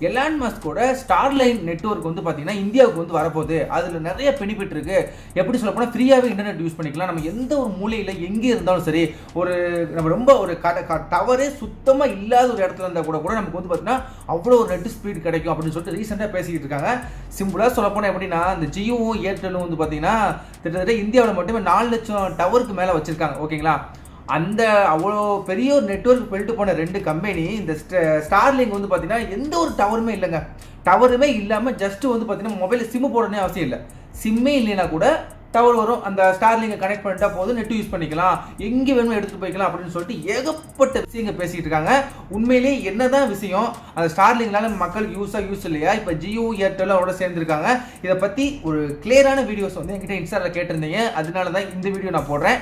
Elon மஸ்கோட Starlink network வந்து பார்த்தீங்கன்னா இந்தியாவுக்கு வந்து வரப்போகுது. அதில் நிறைய பெனிஃபிட் இருக்குது. எப்படி சொல்ல போனால் ஃப்ரீயாகவே இன்டர்நெட் யூஸ் பண்ணிக்கலாம். நம்ம எந்த ஒரு மூலையில் எங்கே இருந்தாலும் சரி, நம்ம ரொம்ப ஒரு டவரே சுத்தமாக இல்லாத ஒரு இடத்துல இருந்தால் கூட நமக்கு வந்து பார்த்தீங்கன்னா அவ்வளோ ஒரு நெட் ஸ்பீட் கிடைக்கும் அப்படின்னு சொல்லிட்டு ரீசெண்டாக பேசிக்கிட்டு இருக்காங்க. சிம்பிளாக சொல்ல போனால் எப்படின்னா, இந்த ஜியோவும் ஏர்டெல்லும் வந்து பார்த்தீங்கன்னா கிட்டத்தட்ட இந்தியாவில் மட்டுமே 4 லட்சம் டவருக்கு மேலே வச்சுருக்காங்க. ஓகேங்களா? அந்த அவ்வளோ பெரிய ஒரு நெட்வொர்க் பெல்ட்டு போன 2 கம்பெனி இந்த ஸ்டார்லிங்க் வந்து பார்த்தீங்கன்னா எந்த ஒரு டவருமே இல்லைங்க. டவருமே இல்லாமல் ஜஸ்ட் வந்து பார்த்தீங்கன்னா மொபைலில் சிம்மு போடணும்னே அவசியம் இல்லை. சிம்மே இல்லைன்னா கூட டவர் வரும். அந்த ஸ்டார்லிங்கை கனெக்ட் பண்ணிட்டா போதும், நெட் யூஸ் பண்ணிக்கலாம், எங்கே வேணுமோ எடுத்துகிட்டு போய்க்கலாம் அப்படின்னு சொல்லிட்டு ஏகப்பட்ட விஷயங்கள் பேசிக்கிட்டு இருக்காங்க. உண்மையிலேயே என்னதான் விஷயம், அந்த ஸ்டார்லிங்னால மக்களுக்கு யூஸ் இல்லையா? இப்போ ஜியோ ஏர்டெல் அவரோட சேர்ந்துருக்காங்க. இதை பற்றி ஒரு கிளியரான வீடியோஸ் வந்து என்கிட்ட இன்ஸ்டாவில் கேட்டிருந்தீங்க. அதனால தான் இந்த வீடியோ நான் போடுறேன்.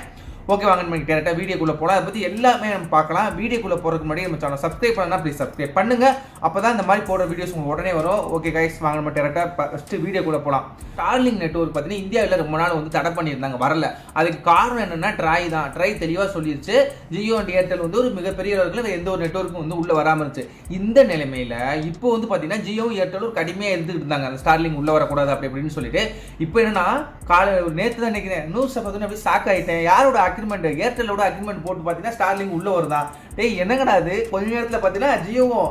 ஓகே, வாங்க நம்ம டேரெக்டாக வீடியோக்குள்ளே போகலாம். அதை பற்றி எல்லாமே நம்ம பார்க்கலாம். வீடியோக்குள்ளே போகிறதுக்கு முன்னாடி நம்ம சேனல் சப்ஸ்கிரைப் பண்ணலாம், ப்ளீஸ் சப்ஸ்கிரைப் பண்ணுங்கள். அப்போ தான் இந்த மாதிரி போடுற வீடியோஸ் உங்களுக்கு உடனே வரும். ஓகே கைஸ், வாங்க நம்ம டேரெக்டாக ஃபஸ்ட்டு வீடியோக்குள்ளே போகலாம். ஸ்டார்லிங்க் நெட்வொர்க் பார்த்தீங்கன்னா இந்தியாவில் ரொம்ப நாள் வந்து தடை பண்ணியிருந்தாங்க, வரல. அதுக்கு காரணம் என்னென்னா ட்ரை தான். ட்ரை தெளிவாக சொல்லிடுச்சு, ஜியோ அண்ட் ஏர்டெல் வந்து ஒரு மிகப்பெரிய அளவுக்கு எந்த ஒரு நெட்வொர்க்கும் வந்து உள்ளே வராமல் இருந்துச்சு. இந்த நிலைமையில் இப்போ வந்து பார்த்தீங்கன்னா ஜியோ ஏர்டெல் கடுமையாக இருந்துகிட்டு இருந்தாங்க, அந்த ஸ்டார்லிங்க் உள்ளே வரக்கூடாது அப்படின்னு சொல்லிட்டு. இப்போ என்னன்னா நேற்று தான் நினைக்கிறேன், நியூஸை பார்த்தோன்னா அப்படி ஷாக் ஆகிட்டேன். யாரோட அக்ரிமெண்ட்? ஏர்டெல்லோட அக்ரிமெண்ட் போட்டு பார்த்தீங்கன்னா ஸ்டார்லிங்க் உள்ள வருதா? என்னங்கடா அது? கொஞ்ச நேரத்தில் பார்த்தீங்கன்னா ஜியோவும்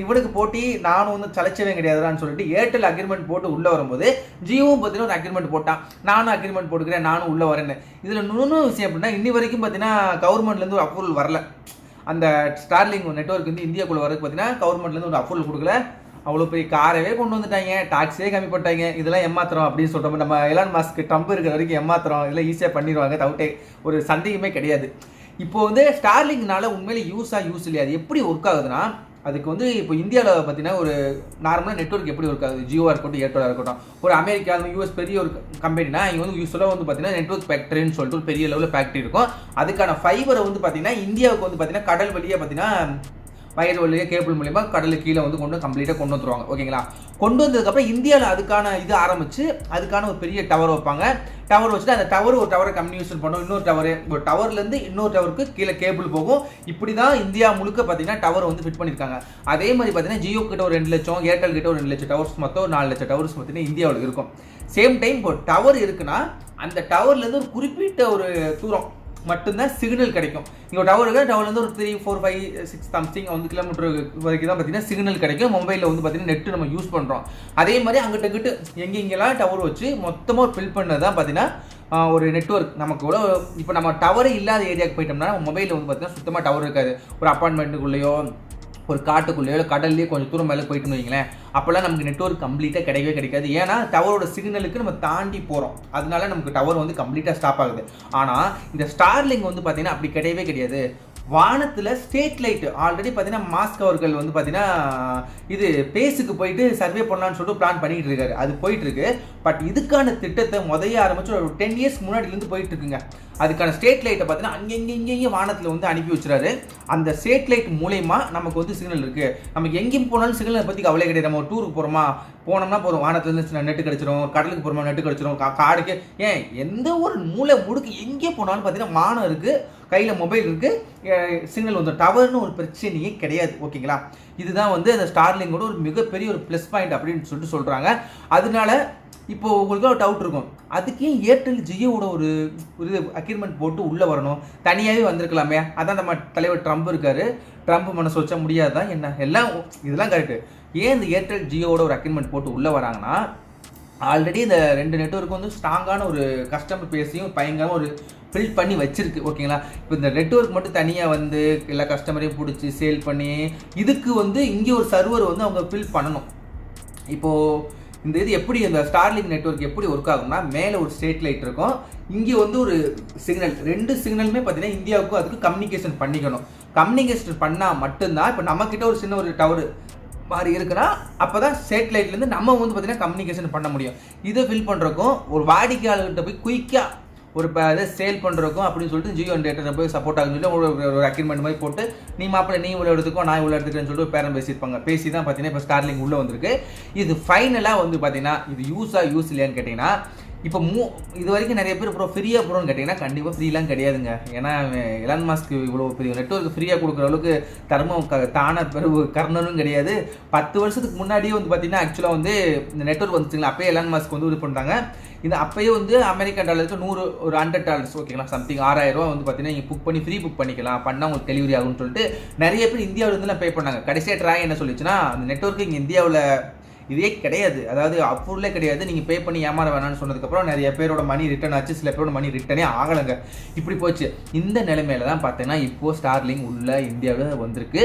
இவனுக்கு போட்டி நானும் வந்து சலைச்சவே கிடையாதுன்னு சொல்லிட்டு ஏர்டெல் அக்ரிமெண்ட் போட்டு உள்ள வரும்போது ஜியோவும் பார்த்தீங்கன்னா ஒரு அக்ரிமெண்ட் போட்டான், நானும் அக்ரிமெண்ட் போட்டுக்கிறேன், நானும் உள்ள வரேன்னு. இதில் இன்னொரு விஷயம் அப்படின்னா, இன்னி வரைக்கும் பார்த்தீங்கன்னா கவர்மெண்ட்லேருந்து ஒரு அப்ரூவல் வரல. அந்த ஸ்டார்லிங்க் நெட்வொர்க் வந்து இந்தியாவுக்குள்ள வரதுக்கு பார்த்தீங்கன்னா கவர்மெண்ட்லேருந்து ஒரு அப்ரூவல் கொடுக்கல. அவ்வளோ பெரிய காரவே கொண்டு வந்துட்டாங்க, டாக்ஸே கம்மி பண்ணிட்டாங்க. இதெல்லாம் ஏமாத்திரம் அப்படின்னு சொல்கிறோம். நம்ம எலான் மஸ்க் ட்ரம்ப் இருக்கிற வரைக்கும் ஏமாத்திரம், இதெல்லாம் ஈஸியாக பண்ணிடுவாங்க, தவிட்டே ஒரு சந்தேகமே கிடையாது. இப்போ வந்து ஸ்டார்லிங்க்னால உண்மையிலே யூஸ் இல்லையா? அது எப்படி ஒர்க் ஆகுதுன்னா, அதுக்கு வந்து இப்போ இந்தியாவில் பார்த்தீங்கன்னா ஒரு நார்மலாக நெட்வொர்க் எப்படி ஒர்க் ஆகுது, ஜியோவாக இருக்கட்டும் ஏர்டெல்லாக இருக்கட்டும், ஒரு அமெரிக்கா யூஎஸ் பெரிய ஒரு கம்பெனினா இங்கே வந்து யூஸ்வலாக வந்து பார்த்தீங்கன்னா நெட்வொர்க் ஃபேக்டரின்னு சொல்லிட்டு ஒரு பெரிய லெவலில் ஃபேக்டரி இருக்கும். அதுக்கான ஃபைபரை வந்து பார்த்தீங்கன்னா இந்தியாவுக்கு வந்து பார்த்தீங்கன்னா கடல் வழியாக பார்த்தீங்கன்னா வயர் வழியாக கேபிள் மூலியமா கடலுக்கு கீழே வந்து கம்ப்ளீட்டாக கொண்டு வந்துருவாங்க. ஓகேங்களா? கொண்டு வந்ததுக்கப்புறம் இந்தியாவில் அதுக்கான இது ஆரம்பிச்சு அதுக்கான ஒரு பெரிய டவர் வைப்பாங்க. டவர் வச்சுட்டு அந்த டவர் ஒரு டவரை கம்யூனிகேஷன் பண்ணும், இன்னொரு டவர், ஒரு டவர்லேருந்து இன்னொரு டவருக்கு கீழே கேபிள் போகும். இப்படி தான் இந்தியா முழுக்க பார்த்தீங்கன்னா டவர் வந்து ஃபிட் பண்ணியிருக்காங்க. அதே மாதிரி பார்த்தீங்கன்னா ஜியோ கிட்ட ஒரு 2 லட்சம், ஏர்டெல் கிட்ட ஒரு 2 லட்சம் டவர்ஸ், மொத்தம் ஒரு 4 லட்சம் டவர்ஸ் பார்த்தீங்கன்னா இந்தியாவில் இருக்கும். சேம் டைம் இப்போ டவர் இருக்குன்னா அந்த டவர்லேருந்து ஒரு குறிப்பிட்ட ஒரு தூரம் மட்டும்தான் சிக்னல் கிடைக்கும். இங்கே டவர் இருக்குது, டவர்லேருந்து ஒரு 3, 4, 5, 6 சம்திங் வந்து கிலோமீட்டர் வரைக்கும் தான் பார்த்தீங்கன்னா சிக்னல் கிடைக்கும். மொபைலில் வந்து பார்த்தீங்கன்னா நெட்டு நம்ம யூஸ் பண்ணுறோம். அதே மாதிரி அங்கிட்ட எங்கெங்கெல்லாம் டவர் வச்சு மொத்தமாக ஃபில் பண்ணது தான் பார்த்தீங்கன்னா ஒரு நெட்வொர்க். நமக்கு கூட இப்போ நம்ம டவரே இல்லாத ஏரியாவுக்கு போயிட்டோம்னா மொபைலில் வந்து பார்த்தீங்கன்னா சுத்தமாக டவர் இருக்காது. ஒரு அப்பார்ட்மெண்ட்டுக்குள்ளேயோ ஒரு காட்டுக்குள்ளேயோ கடல்லையே கொஞ்சம் தூரம் மேலே போயிட்டுன்னு வைங்களேன், அப்போல்லாம் நமக்கு நெட்வொர்க் கம்ப்ளீட்டாக கிடைக்காது. ஏன்னா டவரோட சிக்னலுக்கு நம்ம தாண்டி போகிறோம், அதனால நமக்கு டவர் வந்து கம்ப்ளீட்டாக ஸ்டாப் ஆகுது. ஆனால் இந்த ஸ்டார்லிங்க் வந்து பார்த்தீங்கன்னா அப்படி கிடையாது. வானத்தில் ஸ்ட்ரீட் லைட் ஆல்ரெடி பார்த்தீங்கன்னா மாஸ்க் அவர்கள் வந்து பார்த்தீங்கன்னா இது பேஸுக்கு போயிட்டு சர்வே பண்ணலான்னு சொல்லிட்டு பிளான் பண்ணிட்டு இருக்காரு. அது போயிட்டு இருக்கு. பட் இதுக்கான திட்டத்தை ஆரம்பிச்சு ஒரு 10 இயர்ஸ் முன்னாடிலேருந்து போயிட்டு இருக்குங்க. அதுக்கான ஸ்ட்ரீட் லைட்டை பார்த்தீங்கன்னா அங்கேயும் வானத்தில் வந்து அனுப்பி வச்சுறாரு. அந்த ஸ்ட்ரீட் லைட் மூலயமா நமக்கு வந்து சிக்னல் இருக்குது. நமக்கு எங்கேயும் போனாலும் சிக்னலை பற்றி கவலை கிடையாது. நம்ம ஒரு டூருக்கு போனோம்னா போகிறோம், வானத்துலேருந்து நெட்டு கிடச்சிரும், கடலுக்கு போகிறோமா நெட்டு கிடச்சிரும், காடுக்கு எந்த ஒரு மூளை முடுக்கு எங்கே போனாலும் பார்த்தீங்கன்னா வானம் இருக்குது, கையில் மொபைல் இருக்குது, சிக்னல் வந்து டவர்னு ஒரு பிரச்சனையே கிடையாது. ஓகேங்களா? இதுதான் வந்து அந்த ஸ்டார்லிங்கோட ஒரு மிகப்பெரிய ஒரு ப்ளஸ் பாயிண்ட் அப்படின்னு சொல்லிட்டு சொல்கிறாங்க. அதனால இப்போ உங்களுக்கு ஒரு டவுட் இருக்கும், அதுக்கே ஏர்டெல் ஜியோவோட ஒரு அக்ரிமெண்ட் போட்டு உள்ளே வரணும், தனியாகவே வந்திருக்கலாமே. அதான் நம்ம தலைவர் ட்ரம்ப் இருக்காரு, ட்ரம்ப் மனசு வச்சா முடியாதான் என்ன? எல்லாம் இதெல்லாம் கரெக்டு. ஏன் இந்த ஏர்டெல் ஜியோவோட ஒரு அக்ரிமெண்ட் போட்டு உள்ளே வராங்கன்னா, ஆல்ரெடி இந்த 2 நெட்வொர்க் வந்து ஸ்ட்ராங்கான ஒரு கஸ்டமர் பேஸையும் பயங்கரமாக ஒரு ஃபில் பண்ணி வச்சிருக்கு. ஓகேங்களா? இப்போ இந்த நெட்வொர்க் மட்டும் தனியாக வந்து எல்லா கஸ்டமரையும் பிடிச்சி சேல் பண்ணி இதுக்கு வந்து இங்கே ஒரு சர்வர் வந்து அவங்க ஃபில் பண்ணணும். இப்போது இந்த இது எப்படி இந்த ஸ்டார்லிங்க் நெட்வொர்க் எப்படி ஒர்க் ஆகும்னா, மேலே ஒரு ஸ்ட்ரீட் லைட் இருக்கும், இங்கே வந்து ஒரு சிக்னல், 2 சிக்னலுமே பார்த்தீங்கன்னா இந்தியாவுக்கும் அதுக்கு கம்யூனிகேஷன் பண்ணிக்கணும். கம்யூனிகேஷன் பண்ணால் மட்டும்தான் இப்போ நம்மக்கிட்ட ஒரு சின்ன ஒரு டவர் மாதிரி இருக்குன்னா அப்போ தான் சேட்டலைட்லேருந்து நம்ம வந்து பார்த்தீங்கன்னா கம்யூனிகேஷன் பண்ண முடியும். இதை ஃபில் பண்ணுறக்கும் ஒரு வாடிக்கையாளர்கிட்ட போய் குயிக்காக ஒரு இதை சேல் பண்ணுறக்கும் அப்படின்னு சொல்லிட்டு ஜியோ அண்ட் ஏர்டெல் போய் சப்போர்ட் ஆகுன்னு சொல்லி ஒரு அக்ரிமெண்ட் மாதிரி போட்டு நீ மாப்பிள்ளை நீ இவ்வளோ எடுத்துக்கோ நான் இவ்வளோ எடுத்துக்கிறேன்னு சொல்லிட்டு ஒரு பேரம் பேசியிருப்பாங்க. பேசி தான் பார்த்தீங்கன்னா இப்போ ஸ்டார்லிங்க் உள்ளே வந்திருக்கு. இது ஃபைனலாக வந்து பார்த்தீங்கன்னா இது யூஸ் இல்லையான்னு கேட்டிங்கன்னா, இப்போ இது வரைக்கும் நிறைய பேர் ப்ரோ ஃப்ரீயாக ப்ரோன்னு கேட்டிங்கன்னா கண்டிப்பாக ஃப்ரீலாம் கிடையாதுங்க. ஏன்னா எலான் மாஸ்க் இவ்வளோ பெரிய நெட்வொர்க் ஃப்ரீயாக கொடுக்குற அளவுக்கு தர்மம் தான பெரு கர்ணனும் கிடையாது. 10 வருஷத்துக்கு முன்னாடியே வந்து பார்த்தீங்கன்னா ஆக்சுவலாக வந்து இந்த நெட்வொர்க் வந்துச்சுங்களா, அப்போயே எலான் மாஸ்க் வந்து இது பண்ணுறாங்க. இது அப்போயே வந்து அமெரிக்கன் டாலருக்கு ஒரு $100 ஓகேங்களா, சம்திங் 6000 ரூபா வந்து பார்த்தீங்கன்னா நீங்கள் புக் பண்ணி ஃப்ரீ புக் பண்ணிக்கலாம், பண்ணால் உங்களுக்கு டெலிவரி ஆகும்னு சொல்லிட்டு நிறைய பேர் இந்தியாவில் இருந்துலாம் பே பண்ணாங்க. கடைசியாக ட்ராய் என்ன சொல்லிச்சுன்னா, அந்த நெட்வொர்க்கு இங்கே இந்தியாவில் இதே கிடையாது, அதாவது அப்ரூவ்லே கிடையாது, நீங்கள் பே பண்ணி ஏமாற வேணாம்னு சொன்னதுக்கப்புறம் நிறைய பேரோட மணி ரிட்டர்ன் ஆச்சு, சில பேரோட மணி ரிட்டனே ஆகலைங்க. இப்படி போச்சு. இந்த நிலைமையில தான் பார்த்தீங்கன்னா இப்போது ஸ்டார்லிங் உள்ள இந்தியாவில் வந்திருக்கு.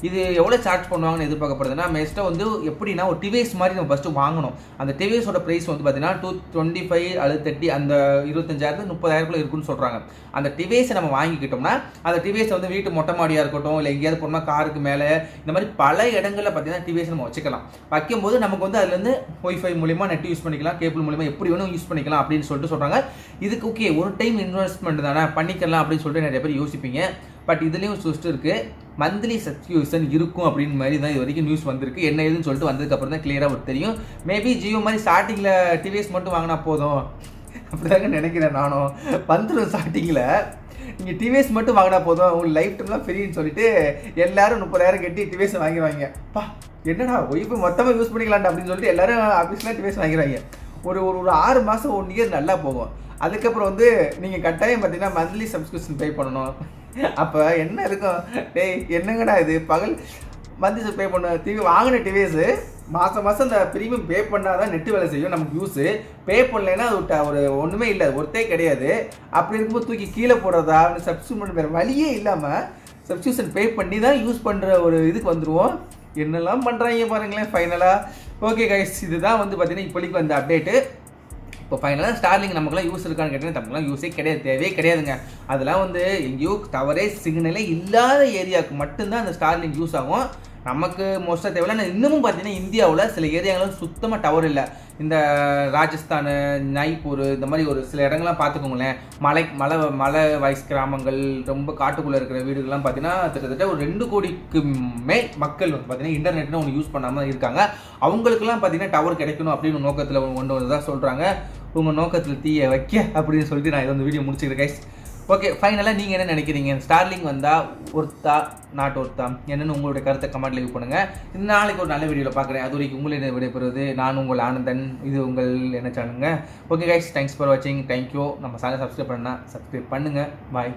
இது எவ்வளோ சார்ஜ் பண்ணுவாங்கன்னு எதிர்பார்க்கப்படுதுன்னா, மெஸ்ட்டாக வந்து எப்படின்னா ஒரு டிவைஸ் மாதிரி நம்ம ஃபஸ்ட்டு வாங்கணும். அந்த டிவைஸோட ப்ரைஸ் வந்து பார்த்தீங்கன்னா 225 அல்லது 30, அந்த 25,000 30,000 இருக்குன்னு சொல்கிறாங்க. அந்த டிவைஸை நம்ம வாங்கிக்கிட்டோம்னா அந்த டிவைஸை வந்து வீட்டு மொட்டை மாடியாக இருக்கட்டும், இல்லை எங்கேயாவது போனோம்னா காருக்கு மேலே, இந்த மாதிரி பல இடங்களில் பார்த்தீங்கன்னா டிவைஸ் நம்ம வச்சுக்கலாம். வைக்கும்போது நமக்கு வந்து அதுலேருந்து ஒய்ஃபை மூலிமா நெட் யூஸ் பண்ணிக்கலாம், கேபிள் மூலிமா எப்படி வேணும் யூஸ் பண்ணிக்கலாம் அப்படின்னு சொல்லிட்டு சொல்கிறாங்க. இதுக்கு ஓகே, ஒரு டைம் இன்வெஸ்ட்மெண்ட் தானே பண்ணிக்கலாம் அப்படின்னு சொல்லிட்டு நிறைய பேர் யோசிப்பீங்க. பட் இதுலேயும் ட்விஸ்ட் இருக்குது. மந்த்லி சப்ஸ்கிரிப்ஷன் இருக்கும் அப்படின்னு மாதிரி தான் இது வரைக்கும் நியூஸ் வந்திருக்கு. என்ன ஏதுன்னு சொல்லிட்டு வந்ததுக்கப்புறம் தான் கிளியராக தெரியும். மேபி ஜியோ மாதிரி ஸ்டார்டிங்கில் டிவிஎஸ் மட்டும் வாங்கினா போதும் அப்படிதாங்க நினைக்கிறேன் நானும். வந்துடும் ஸ்டார்டிங்கில் நீங்கள் டிவிஎஸ் மட்டும் வாங்கினா போதும், உங்களுக்கு லைஃப் டைம்லாம் ஃப்ரீன்னு சொல்லிட்டு எல்லாரும் 30,000 கட்டி டிவிஎஸ் வாங்கிடுவாங்க. பா என்னடா ஒய்ஃபு மொத்தமாக யூஸ் பண்ணிக்கலாம்டா அப்படின்னு சொல்லிட்டு எல்லாரும் ஆஃபீஸ்லாம் டிவிஎஸ் வாங்கிடுவாங்க. ஒரு 6 மாதம் 1 இயர் நல்லா போகும். அதுக்கப்புறம் வந்து நீங்கள் கட்டாயம் பார்த்தீங்கன்னா மந்த்லி சப்ஸ்கிரிப்ஷன் பே பண்ணணும். அப்போ என்ன இருக்கும், டேய் என்னங்கடா இது பகல் மந்த்லி பே பண்ண டிவி வாங்கின டிவிஎஸு மாதம் இந்த ப்ரீமியம் பே பண்ணால் தான் நெட்டு வேலை செய்யும், நமக்கு யூஸு பே பண்ணலைன்னா அது ஒரு ஒன்றுமே இல்லை, ஒருத்தே கிடையாது. அப்படி இருக்கும்போது தூக்கி கீழே போடுறதா, சப்ஸ்கிரிப்ஷன் வேறு வழியே இல்லாமல் சப்ஸ்கிரிப்ஷன் பே பண்ணி தான் யூஸ் பண்ணுற ஒரு இதுக்கு வந்துடுவோம். என்னெல்லாம் பண்ணுறாங்க பாருங்களேன் ஃபைனலாக. ஓகே கைஸ், இதுதான் வந்து பார்த்தீங்கன்னா இப்போதைக்கு வந்த அப்டேட்டு. இப்போ ஃபைனலாக ஸ்டார்லிங் நமக்குலாம் யூஸ் இருக்கான்னு கேட்டிங்கன்னா நமக்குலாம் யூஸே கிடையாது, தேவையே கிடையாதுங்க. அதெல்லாம் வந்து எங்கேயோ டவரே சிக்னலே இல்லாத ஏரியாவுக்கு மட்டும்தான் அந்த ஸ்டார்லிங் யூஸ் ஆகும். நமக்கு மோஸ்ட்டாக தேவையில்லை. இன்னமும் பார்த்தீங்கன்னா இந்தியாவில் சில ஏரியாங்களும் சுத்தமாக டவர் இல்லை. இந்த ராஜஸ்தான், நைப்பூர், இந்த மாதிரி ஒரு சில இடங்கள்லாம் பார்த்துக்கோங்களேன், மலை வாய்ஸ் கிராமங்கள், ரொம்ப காட்டுக்குள்ளே இருக்கிற வீடுகள்லாம் பார்த்தீங்கன்னா கிட்டத்தட்ட ஒரு 2 கோடிக்கு மேல் மக்கள் வந்து பார்த்தீங்கன்னா இன்டர்நெட்னு ஒன்று யூஸ் பண்ணாமல் இருக்காங்க. அவங்களுக்குலாம் பார்த்தீங்கன்னா டவர் கிடைக்கணும் அப்படின்னு நோக்கத்தில் ஒன்று தான் சொல்கிறாங்க. உங்கள் நோக்கத்தில் தீய வைக்க அப்படின்னு சொல்லிட்டு நான் இதை வந்து வீடியோ முடிச்சுக்கிறேன் கைஸ். ஓகே, ஃபைனலாக நீங்கள் என்ன நினைக்கிறீங்க? ஸ்டார்லிங் வந்தால் ஒர்த்தா நாட் ஒர்த்தா என்னென்னு உங்களுடைய கருத்தை கமெண்ட்ல லீவ் பண்ணுங்கள். இந்த நாளைக்கு ஒரு நல்ல வீடியோவில் பார்க்குறேன். அது வரைக்கும் உங்களை விடைபெறுவது நான் உங்கள் ஆனந்தன். இது உங்கள் என்ன சேனலுங்க. ஓகே கைஸ், தேங்க்ஸ் ஃபார் வாட்சிங். தேங்க்யூ. நம்ம சேனல் சப்ஸ்கிரைப் பண்ணுங்கள். பாய்.